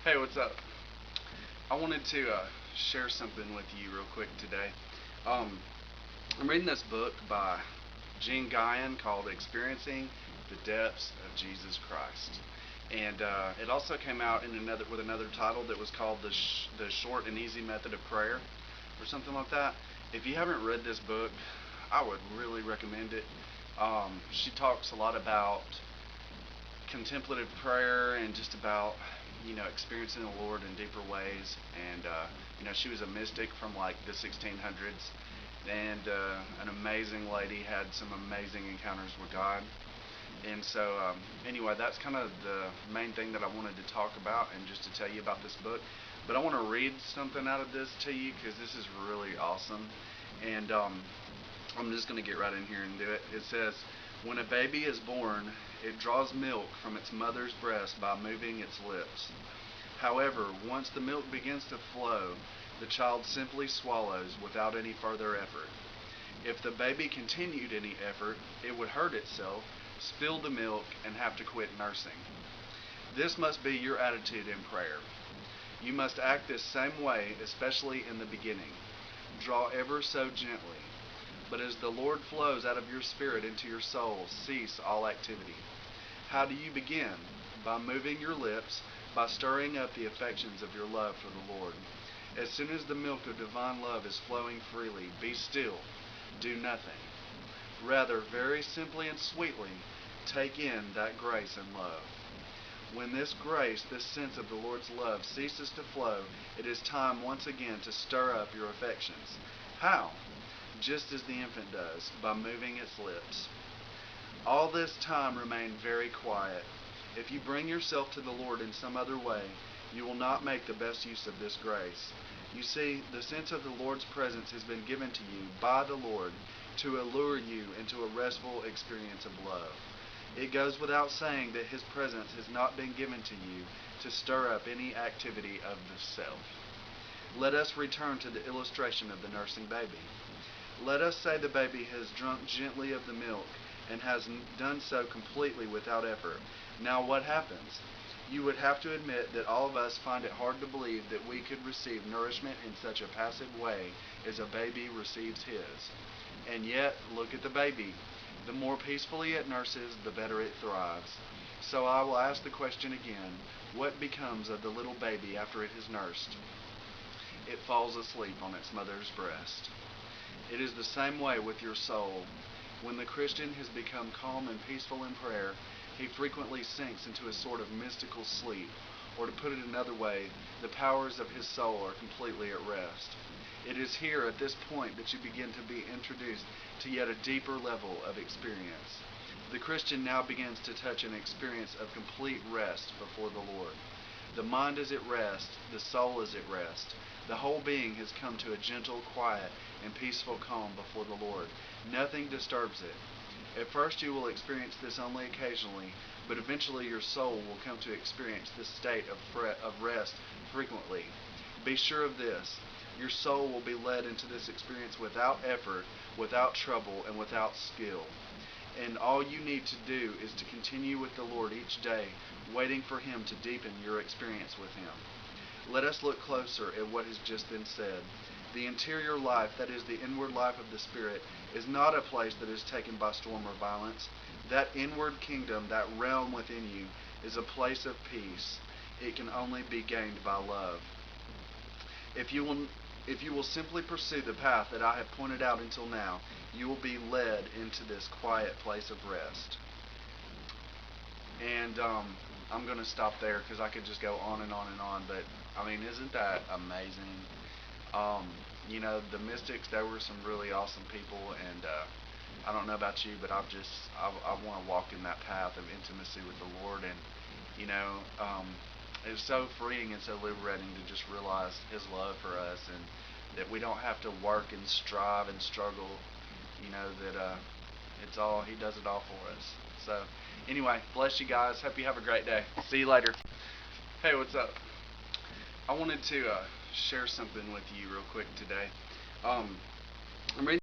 Hey, what's up? I wanted to share something with you real quick today. Um, I'm reading this book by Jeanne Guyon called Experiencing the Depths of Jesus Christ. And it also came out in with another title that was called the Short and Easy Method of Prayer or something like that. If you haven't read this book, I would really recommend it. She talks a lot about contemplative prayer and just about experiencing the Lord in deeper ways. And she was a mystic from like the 1600s, and an amazing lady, had some amazing encounters with God. And so anyway, that's kind of the main thing that I wanted to talk about and just to tell you about this book. But I want to read something out of this to you because this is really awesome. And I'm just going to get right in here and do it. It says, when a baby is born, it draws milk from its mother's breast by moving its lips. However, once the milk begins to flow, the child simply swallows without any further effort. If the baby continued any effort, it would hurt itself, spill the milk, and have to quit nursing. This must be your attitude in prayer. You must act this same way, especially in the beginning. Draw ever so gently. But as the Lord flows out of your spirit into your soul, cease all activity. How do you begin? By moving your lips, by stirring up the affections of your love for the Lord. As soon as the milk of divine love is flowing freely, be still, do nothing. Rather, very simply and sweetly, take in that grace and love. When this grace, this sense of the Lord's love ceases to flow, it is time once again to stir up your affections. How? Just as the infant does, by moving its lips. All this time remain very quiet. If you bring yourself to the Lord in some other way, you will not make the best use of this grace. You see, the sense of the Lord's presence has been given to you by the Lord to allure you into a restful experience of love. It goes without saying that His presence has not been given to you to stir up any activity of the self. Let us return to the illustration of the nursing baby. Let us say the baby has drunk gently of the milk and has done so completely without effort. Now what happens? You would have to admit that all of us find it hard to believe that we could receive nourishment in such a passive way as a baby receives his. And yet, look at the baby. The more peacefully it nurses, the better it thrives. So I will ask the question again, what becomes of the little baby after it is nursed? It falls asleep on its mother's breast. It is the same way with your soul. When the Christian has become calm and peaceful in prayer, he frequently sinks into a sort of mystical sleep, or to put it another way, the powers of his soul are completely at rest. It is here at this point that you begin to be introduced to yet a deeper level of experience. The Christian now begins to touch an experience of complete rest before the Lord. The mind is at rest, the soul is at rest. The whole being has come to a gentle, quiet, and peaceful calm before the Lord. Nothing disturbs it. At first you will experience this only occasionally, but eventually your soul will come to experience this state of rest frequently. Be sure of this. Your soul will be led into this experience without effort, without trouble, and without skill. And all you need to do is to continue with the Lord each day, waiting for Him to deepen your experience with Him. Let us look closer at what has just been said. The interior life, that is the inward life of the Spirit, is not a place that is taken by storm or violence. That inward kingdom, that realm within you, is a place of peace. It can only be gained by love. If you will simply pursue the path that I have pointed out until now, you will be led into this quiet place of rest. And I'm going to stop there because I could just go on and on and on. But, I mean, isn't that amazing? The mystics, they were some really awesome people. And I don't know about you, but I want to walk in that path of intimacy with the Lord. And, it's so freeing and so liberating to just realize His love for us, and that we don't have to work and strive and struggle, that it's all, He does it all for us. So anyway, bless you guys. Hope you have a great day. See you later. Hey, what's up? I wanted to share something with you real quick today. I'm reading